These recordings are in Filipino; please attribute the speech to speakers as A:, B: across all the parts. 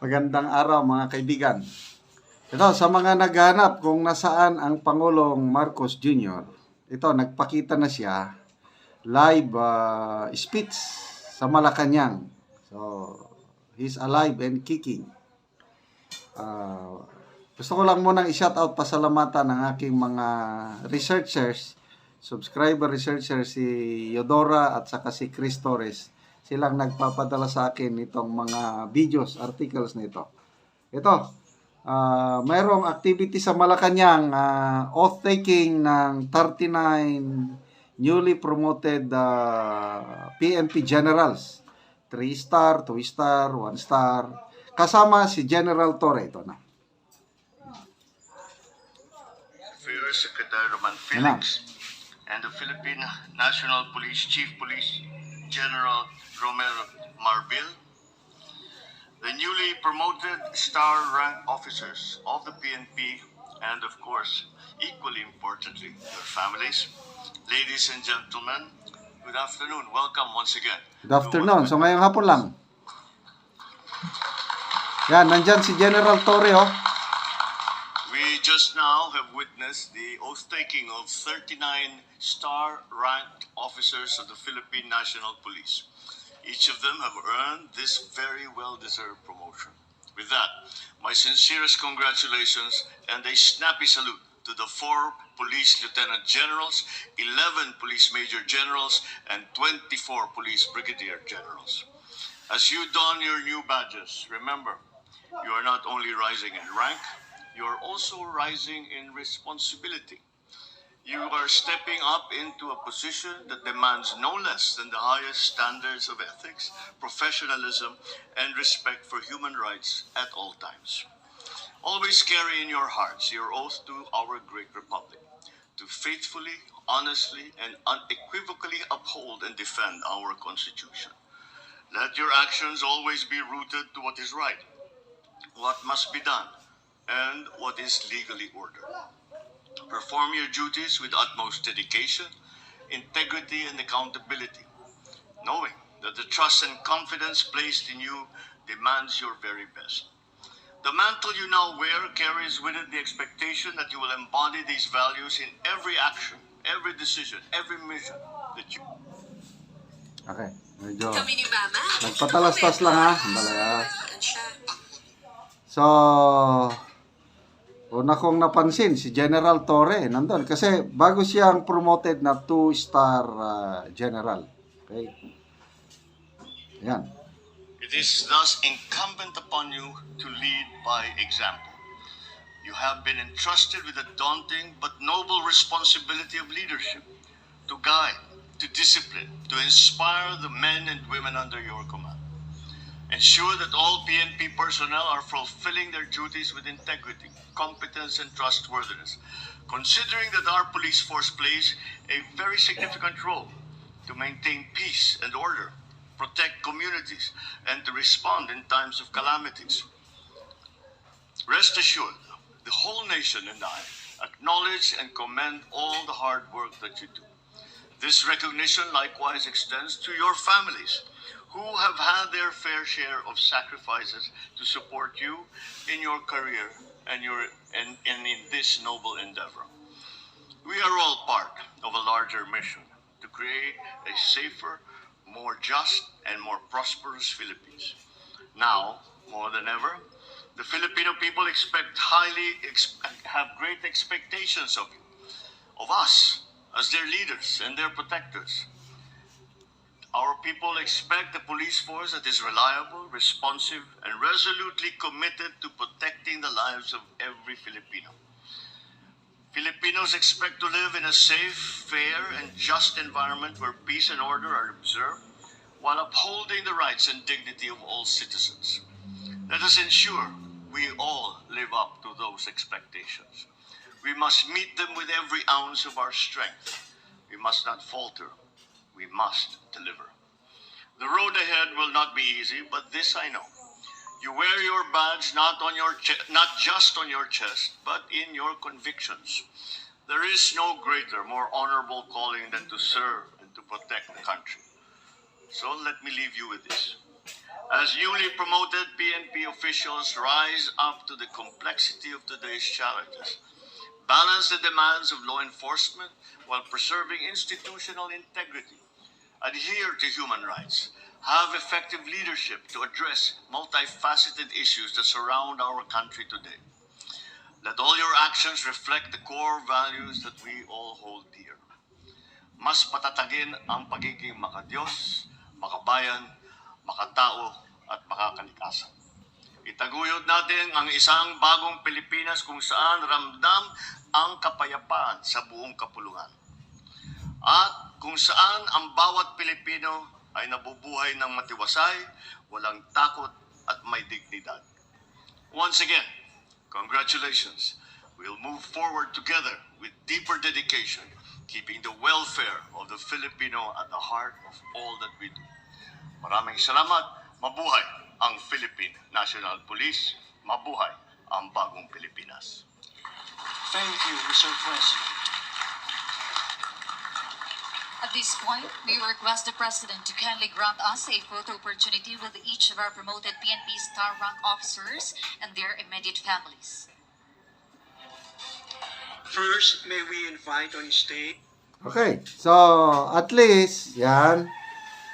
A: Magandang araw mga kaibigan. Ito, sa mga naghahanap kung nasaan ang Pangulong Marcos Jr., ito, nagpakita na siya live speech sa Malacanang. So, he's alive and kicking. Gusto ko lang munang i-shout out pasalamatan ng aking mga researchers, subscriber researchers, si Yodora at saka si Chris Torres. Silang nagpapadala sa akin itong mga videos, articles na ito. Ito, mayroong activity sa Malacanang, oath-taking ng 39 newly promoted PNP generals. 3-star, 2-star, 1-star. Kasama si General Torre. Ito na.
B: Affairs Secretary Roman Felix and the Philippine National Police Chief Police General Romero Marbil, the newly promoted star rank officers of the PNP, and of course, equally importantly, their families. Ladies and gentlemen, good afternoon. Welcome once again.
A: Good afternoon. So ngayong hapon lang. Yan, nandyan si General Torre, oh.
B: We just now have witnessed the oath-taking of 39 star-ranked officers of the Philippine National Police. Each of them have earned this very well-deserved promotion. With that, my sincerest congratulations and a snappy salute to the 4 police lieutenant generals, 11 police major generals, and 24 police brigadier generals. As you don your new badges, remember, you are not only rising in rank, you are also rising in responsibility. You are stepping up into a position that demands no less than the highest standards of ethics, professionalism, and respect for human rights at all times. Always carry in your hearts your oath to our great republic, to faithfully, honestly, and unequivocally uphold and defend our Constitution. Let your actions always be rooted to what is right, what must be done, and what is legally ordered. Perform your duties with utmost dedication, integrity, and accountability, knowing that the trust and confidence placed in you demands your very best. The mantle you now wear carries with it the expectation that you will embody these values in every action, every decision, every mission that you...
A: Okay, medyo
C: Kami ni Mama.
A: nagpatalastas lang, ha. So, una kong napansin, si General Torre, nandun. Kasi bago siyang promoted na 2-star general. Okay? Yan.
B: It is thus incumbent upon you to lead by example. You have been entrusted with a daunting but noble responsibility of leadership, to guide, to discipline, to inspire the men and women under your command. Ensure that all PNP personnel are fulfilling their duties with integrity, competence, and trustworthiness, considering that our police force plays a very significant role to maintain peace and order, protect communities, and to respond in times of calamities. Rest assured, the whole nation and I acknowledge and commend all the hard work that you do. This recognition likewise extends to your families, who have had their fair share of sacrifices to support you in your career and in this noble endeavor. We are all part of a larger mission to create a safer, more just, and more prosperous Philippines. Now, more than ever, the Filipino people have great expectations of you, of us, as their leaders and their protectors. Our people expect a police force that is reliable, responsive, and resolutely committed to protecting the lives of every Filipino. Filipinos expect to live in a safe, fair, and just environment where peace and order are observed, while upholding the rights and dignity of all citizens. Let us ensure we all live up to those expectations. We must meet them with every ounce of our strength. We must not falter. We must deliver. The road ahead will not be easy, but this I know. You wear your badge not just on your chest, but in your convictions. There is no greater, more honorable calling than to serve and to protect the country. So let me leave you with this. As newly promoted PNP officials rise up to the complexity of today's challenges, balance the demands of law enforcement while preserving institutional integrity, adhere to human rights, have effective leadership to address multifaceted issues that surround our country today. Let all your actions reflect the core values that we all hold dear. Mas patatagin ang pagiging makadiyos, makabayan, makatao, at makakalikasan. Itaguyod natin ang isang bagong Pilipinas kung saan ramdam ang kapayapaan sa buong kapulungan. At kung saan ang bawat Pilipino ay nabubuhay ng matiwasay, walang takot at may dignidad. Once again, congratulations. We'll move forward together with deeper dedication, keeping the welfare of the Filipino at the heart of all that we do. Maraming salamat. Mabuhay ang Philippine National Police. Mabuhay ang bagong Pilipinas.
C: Thank you, Mr. President.
D: At this point, we request the President to kindly grant us a photo opportunity with each of our promoted PNP Star Rank officers and their immediate families.
C: First, may we invite on stage
A: Okay, so at least, yan,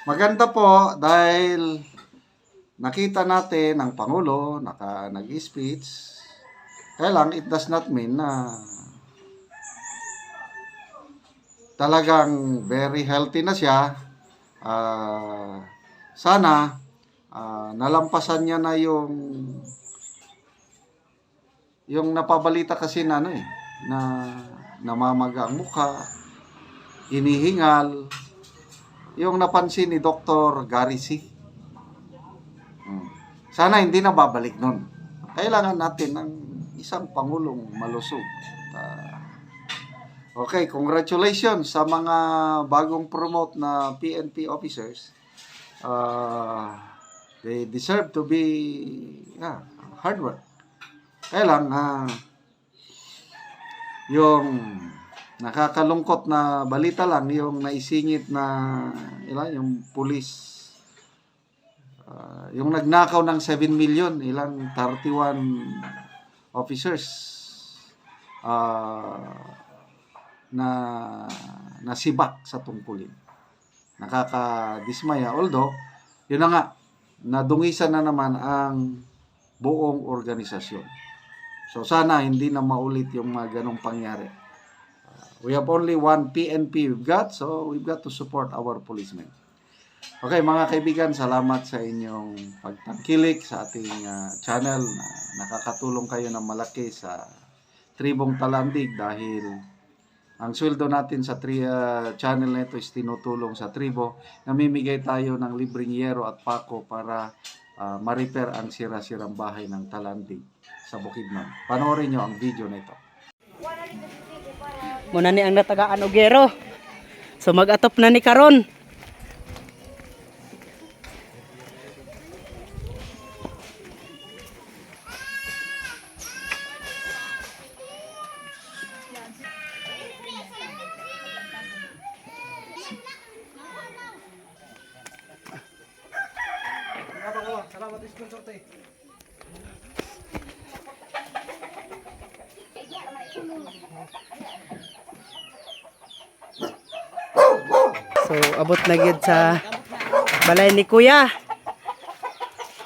A: maganda po dahil nakita natin ang Pangulo, nag-speech. Kaya lang, it does not mean na talagang very healthy na siya. Sana, nalampasan niya na yung napabalita kasi na ano na namamaga ang mukha, hinihingal, yung napansin ni Dr. Gary C. Sana hindi na babalik nun. Kailangan natin ng isang Pangulong malusog. Okay, congratulations sa mga bagong promote na PNP officers. They deserve to be hard work. Kaya lang, yung nakakalungkot na balita lang, yung naisingit na yung police, yung nagnakaw ng 7 million, ilang 31 officers na nasibak sa tungkulin. Nakakadismaya. Although, yun na nga, nadungisan na naman ang buong organisasyon. So sana hindi na maulit yung mga ganong pangyari. We have only one PNP we've got, so we've got to support our policemen. Okay, mga kaibigan, salamat sa inyong pagtangkilik sa ating channel. Nakakatulong kayo ng malaki sa Tribong Talandig dahil ang sweldo natin sa channel na ito is tinutulong sa tribo. Namimigay tayo ng libreng yero at pako para ma-repair ang sira-sirang bahay ng Talandig sa Bukidnon. Panoorin nyo ang video na ito.
E: Muna ni ang natagaan og gero. So mag-atop na ni karon. So abot na gyud sa balay ni Kuya.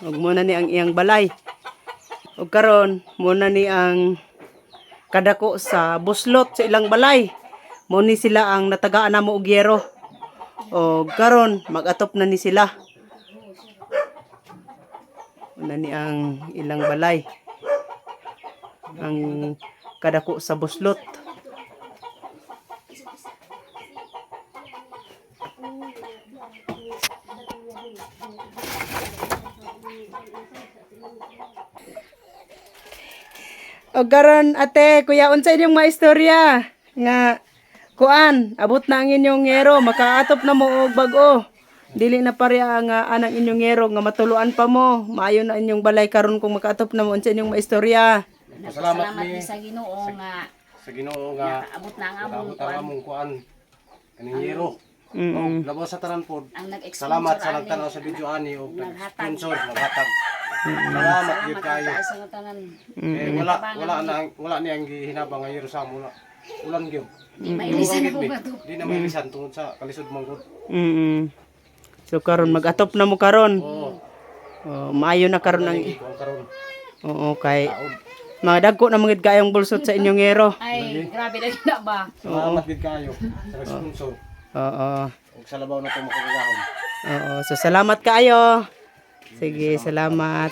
E: Ug muna ni ang iyang balay. Ug karon muna ni ang kadako sa buslot sa ilang balay. Mo ni sila ang natagaan namo og yero. Ug karon mag-atop na ni sila. Muna ni ang ilang balay. Ang kadako sa buslot. O garon ate, kuya unsa inyong mga istorya nga kuan, abot na ang inyong ngero, makaatop na mo og bag-o. Dili na pareha nga anang inyong ngero nga matuluan pa mo. Maayo na inyong balay karon kung makaatop na mo unsa inyong mga istorya.
F: Salamat mi sa Ginoo nga
G: sa Ginoo nga
F: abot na ang
G: abot ang
F: among
G: among kuan kaning yero.
E: Mm.
G: Labaw sa tanan po.
F: Ang nag-sponsor
G: Salamat sa
F: ani.
G: nagtanaw sa video ani o
F: Naghatag.
G: sponsor maghatag. Salamat gyud kayo.
F: tayo sa tanan.
G: Eh wala ni ang gihinabang nga sa mo na. Ulan gyud.
F: Di mailisan na po ba to?
G: Di na mailisan tungod sa kalisod manggod.
E: So karon mag-atop na mo karon.
G: Oo.
E: Maayo na karon ang
G: Ang karon.
E: Oo, kay mga dagko na mangid kayong bulsot sa inyong ero.
F: Ay, grabe na gina ba?
G: Salamat gyud kayo sa sponsor.
E: Oo.
G: Ug sa labaw na to makagahom.
E: Oo, so salamat kayo. Sige, salamat.